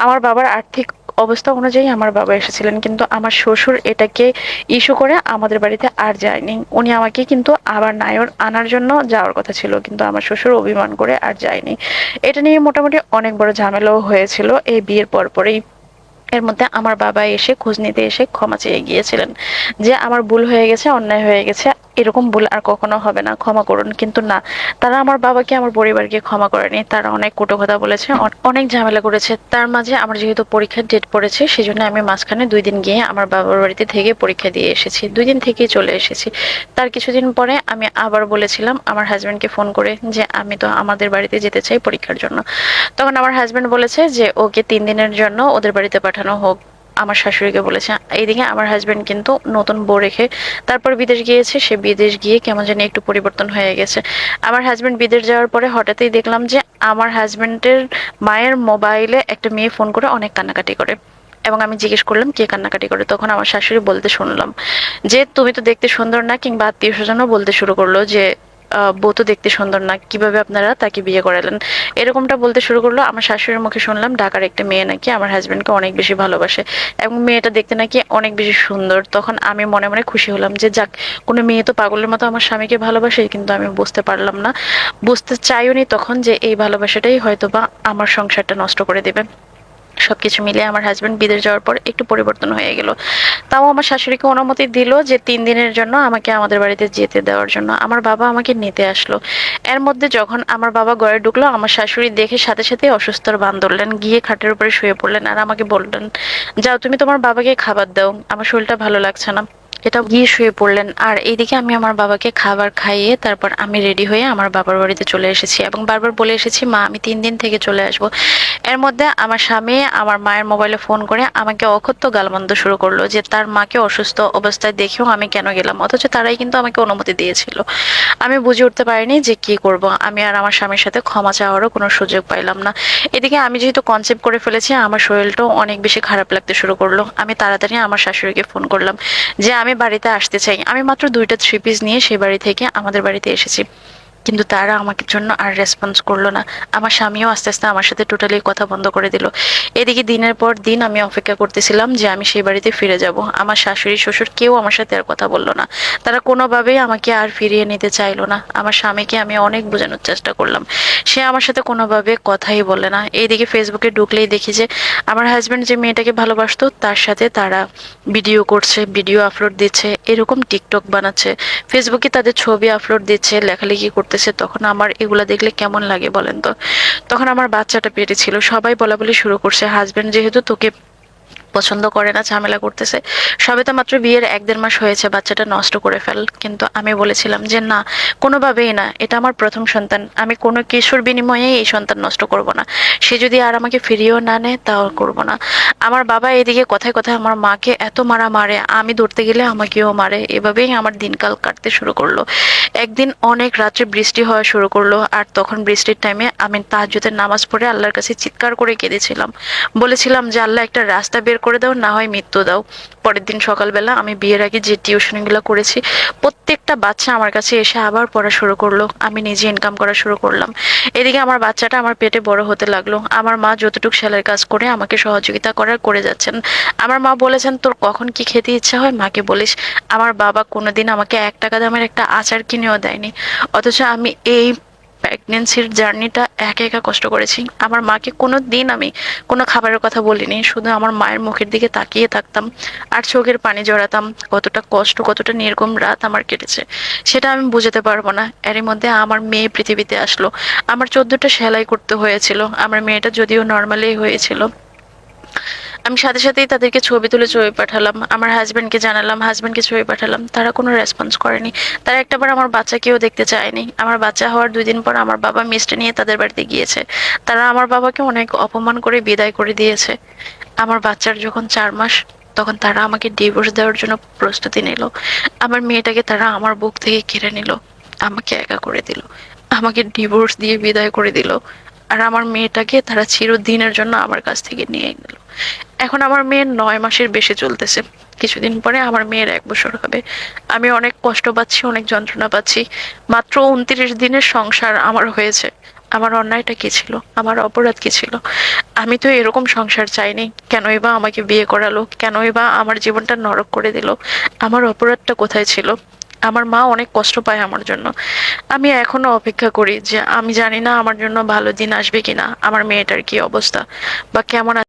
আমার বাবার আর্থিক অবস্থা অনুযায়ী আমার বাবা এসেছিলেন, কিন্তু আমার শ্বশুর এটাকে ইস্যু করে আমাদের বাড়িতে আর যায়নি। উনি আমাকে কিন্তু আবার নায়র আনার জন্য যাওয়ার কথা ছিল, কিন্তু আমার শ্বশুর অভিমান করে আর যায়নি। এটা নিয়ে মোটামুটি অনেক বড় ঝামেলাও হয়েছিল এই বিয়ের পরপরই। এর মধ্যে আমার বাবা এসে খোঁজ নিতে এসে ক্ষমা চেয়ে গিয়েছিলেন যে আমার ভুল হয়ে গেছে, অন্যায় হয়ে গেছে, এরকম ভুল আর কখনো হবে না, ক্ষমা করুন। কিন্তু না, তারা আমার বাবাকে আমার পরিবারকে ক্ষমা করেনি। তারা অনেক কটু কথা বলেছে, অনেক ঝামেলা করেছে। তার মাঝে আমার যেহেতু পরীক্ষার ডেট পড়েছে, সেজন্য আমি মাঝখানে 2 দিন গিয়ে আমার বাবার বাড়িতে থেকে পরীক্ষা দিয়ে এসেছি, 2 দিন থেকেই চলে এসেছি। তার কিছুদিন পরে আমি আবার বলেছিলাম আমার হাজবেন্ডকে ফোন করে যে আমি তো আমাদের বাড়িতে যেতে চাই পরীক্ষার জন্য। তখন আমার হাজবেন্ড বলেছে যে ওকে 3 দিনের জন্য ওদের বাড়িতে পাঠানো হোক, আমার শাশুড়িকে বলেছে। এইদিকে আমার হাজবেন্ড কিন্তু নতুন বউ রেখে তারপর বিদেশ গিয়েছে। সে বিদেশ গিয়ে কেমন জানি একটু পরিবর্তন হয়ে গেছে। আমার হাজবেন্ড বিদেশ যাওয়ার পরে হঠাৎই দেখলাম যে আমার হাজবেন্ডের মায়ের মোবাইলে একটা মেয়ে ফোন করে অনেক কান্নাকাটি করে, এবং আমি জিজ্ঞেস করলাম কে কান্নাকাটি করে। তখন আমার শাশুড়ি বলতে শুনলাম যে তুমি তো দেখতে সুন্দর না, কিংবা আত্মীয় স্বজনও বলতে শুরু করলো যে বউ তো দেখতে সুন্দর না, কিভাবে আপনারা তাকে বিয়ে করালেন, এরকমটা বলতে শুরু করলো। আমার শাশুড়ির মুখে শুনলাম ঢাকার একটা মেয়ে নাকি আমার হাজবেন্ডকে অনেক বেশি ভালোবাসে, এবং মেয়েটা দেখতে নাকি অনেক বেশি সুন্দর। তখন আমি মনে মনে খুশি হলাম যে যাক, কোনো মেয়ে তো পাগলের মতো আমার স্বামীকে ভালোবাসে। কিন্তু আমি বুঝতে পারলাম না, বুঝতে চাইওনি তখন, যে এই ভালোবাসাটাই হয়তো বা আমার সংসারটা নষ্ট করে দেবে। সবকিছু মিলিয়ে আমার হাজবেন্ড বিদেশ যাওয়ার পর একটু পরিবর্তন হয়ে গেল। তাও আমার শাশুড়িকে অনুমতি দিল যে 3 দিনের জন্য আমাকে আমাদের বাড়িতে যেতে দেওয়ার জন্য। আমার বাবা আমাকে নিতে আসলো। এর মধ্যে যখন আমার বাবা ঘরে ঢুকলো, আমার শাশুড়ি দেখে সাথে সাথে অসুস্থর ভান ধরলেন, গিয়ে খাটের উপরে শুয়ে পড়লেন আর আমাকে বললেন যাও তুমি তোমার বাবাকে খাবার দাও, আমার শরীরটা ভালো লাগছে না। এটা গিয়ে শুয়ে পড়লেন। আর এইদিকে আমি আমার বাবাকে খাবার খাইয়ে তারপর আমি রেডি হয়ে আমার বাবার বাড়িতে চলে এসেছি, এবং বারবার বলে এসেছি মা আমি 3 দিন থেকে চলে আসবো। এর মধ্যে আমার স্বামী আমার মায়ের মোবাইলে ফোন করে আমাকে অকথ্য গালমন্দ শুরু করলো যে তার মাকে অসুস্থ অবস্থায় দেখেও আমি কেন গেলাম, অথচ তারাই কিন্তু আমাকে অনুমতি দিয়েছিল। আমি বুঝে উঠতে পারিনি যে কি করব। আমি আর আমার স্বামীর সাথে ক্ষমা চাওয়ারও কোনো সুযোগ পাইলাম না। এদিকে আমি যেহেতু কনসেপ্ট করে ফেলেছি, আমার শরীরটাও অনেক বেশি খারাপ লাগতে শুরু করলো। আমি তাড়াতাড়ি আমার শাশুড়িকে ফোন করলাম যে আমি বাড়িতে আসতে চাই। আমি মাত্র 2টা 3 পিস নিয়ে সেই বাড়ি থেকে আমাদের বাড়িতে এসেছি, কিন্তু তারা আমাকে জন্য আর রেসপন্স করলো না। আমার স্বামীও আস্তে আস্তে আমার সাথে টোটালি কথা বন্ধ করে দিল। এদিকে দিনের পর দিন আমি অপেক্ষা করতেছিলাম যে আমি সেই বাড়িতে ফিরে যাব। আমার শাশুড়ি শ্বশুর কেউ আমার সাথে আর কথা বললো না। তারা কোনোভাবেই আমাকে আর ফিরিয়ে নিতে চাইলো না। আমার স্বামীকে আমি অনেক বোঝানোর চেষ্টা করলাম, সে আমার সাথে কোনোভাবে কথাই বলে না। এইদিকে ফেসবুকে ঢুকলেই দেখি যে আমার হাজবেন্ড যে মেয়েটাকে ভালোবাসতো তার সাথে তারা ভিডিও করছে, ভিডিও আপলোড দিচ্ছে, এরকম টিকটক বানাচ্ছে, ফেসবুকে তাদের ছবি আপলোড দিচ্ছে, লেখালেখি করতেছে। তখন আমার এগুলা দেখলে কেমন লাগে বলেন তো। তখন আমার বাচ্চাটা পেটে ছিল, সবাই বলা বলি শুরু করছে হাজবেন্ড যেহেতু তোকে পছন্দ করে না, ঝামেলা করতেছে। সবে তো মাত্র বিয়ের 1-1.5 মাস হয়েছে, বাচ্চাটা নষ্ট করে ফেল। কিন্তু আমি বলেছিলাম যে না, কোনোভাবেই না, এটা আমার প্রথম সন্তান, আমি কোনো কিছুর বিনিময়ে এই সন্তান নষ্ট করব না। সে যদি আর আমাকে ফিরিয়েও না নেয় তাও করব না। আমার বাবা এদিকে কথায় কথায় আমার মাকে এত মারা মারে, আমি ধরতে গেলে আমাকেও মারে। এভাবেই আমার দিনকাল কাটতে শুরু করলো। একদিন অনেক রাত্রে বৃষ্টি হওয়া শুরু করলো, আর তখন বৃষ্টির টাইমে আমি তাহাজ্জুদের নামাজ পড়ে আল্লাহর কাছে চিৎকার করে কেঁদেছিলাম। বলেছিলাম যে আল্লাহ একটা রাস্তা বের করে দাও, না হয় মৃত্যু দাও। পরের দিন সকালবেলা আমি বিয়ের আগে যে টিউশনগুলো করেছি, প্রত্যেকটা বাচ্চা আমার কাছে এসে আবার পড়া শুরু করলো। আমি নিজে ইনকাম করা শুরু করলাম। এদিকে আমার বাচ্চাটা আমার পেটে বড় হতে লাগলো। আমার মা যতটুকু সেলাইয়ের কাজ করে আমাকে সহযোগিতা করার করে যাচ্ছেন। আমার মা বলেছেন তোর কখন কি খেতে ইচ্ছা হয় মাকে বলিস। আমার বাবা কোনোদিন আমাকে 1 টাকা দামের একটা আচার কিনেও দেয়নি, অথচ আমি এই প্রেগনেন্সির জার্নিটা একা একা কষ্ট করেছি। আমার মাকে কোনো দিন আমি কোনো খাবারের কথা বলিনি, শুধু আমার মায়ের মুখের দিকে তাকিয়ে থাকতাম আর চোখের পানি জড়াতাম। কতটা কষ্ট, কতটা নির্গম রাত আমার কেটেছে সেটা আমি বুঝাতে পারবো না। এরই মধ্যে আমার মেয়ে পৃথিবীতে আসলো। আমার 14টা সেলাই করতে হয়েছিল। আমার মেয়েটা যদিও নর্মালি হয়েছিল। আমি সাথে সাথেই তাদেরকে ছবি তুলে ছবি পাঠালাম, আমার হাজবেন্ডকে জানালাম, হাজবেন্ডকে ছবি পাঠালাম, তারা কোনো রেসপন্স করেনি। তারা একটাবার আমার বাচ্চাকেও দেখতে চায়নি। আমার বাচ্চা হওয়ার 2 দিন পর আমার বাবা মিষ্টি নিয়ে তাদের বাড়িতে গিয়েছে। তারা আমার বাবাকে অনেক অপমান করে বিদায় করে দিয়েছে। আমার বাচ্চার যখন 4 মাস, তখন তারা আমাকে ডিভোর্স দেওয়ার জন্য প্রস্তুতি নিল। আমার মেয়েটাকে তারা আমার বুক থেকে কেড়ে নিল, আমাকে একা করে দিল, আমাকে ডিভোর্স দিয়ে বিদায় করে দিল। আর আমার মেয়েটাকে তারা চিরদিনের জন্য আমার কাছ থেকে নিয়ে গেল। এখন আমার মেয়ের 9 মাসের বেশি চলতেছে। কিছুদিন পরে আমার মেয়ের 1 বছর হবে। আমি অনেক কষ্ট পাচ্ছি, অনেক যন্ত্রণা পাচ্ছি। মাত্র 29 দিনের সংসার আমার হয়েছে। আমার অন্যায়টা কি ছিল, আমার অপরাধ কি ছিল? আমি তো এরকম সংসার চাইনি, কেনই বা আমাকে বিয়ে করালো, কেনই বা আমার জীবনটা নরক করে দিল? আমার অপরাধটা কোথায় ছিল? আমার মা অনেক কষ্ট পায় আমার জন্য। আমি এখনো অপেক্ষা করি, যে আমি জানি না আমার জন্য ভালো দিন আসবে কিনা, আমার মেয়েটার কি অবস্থা বা কেমন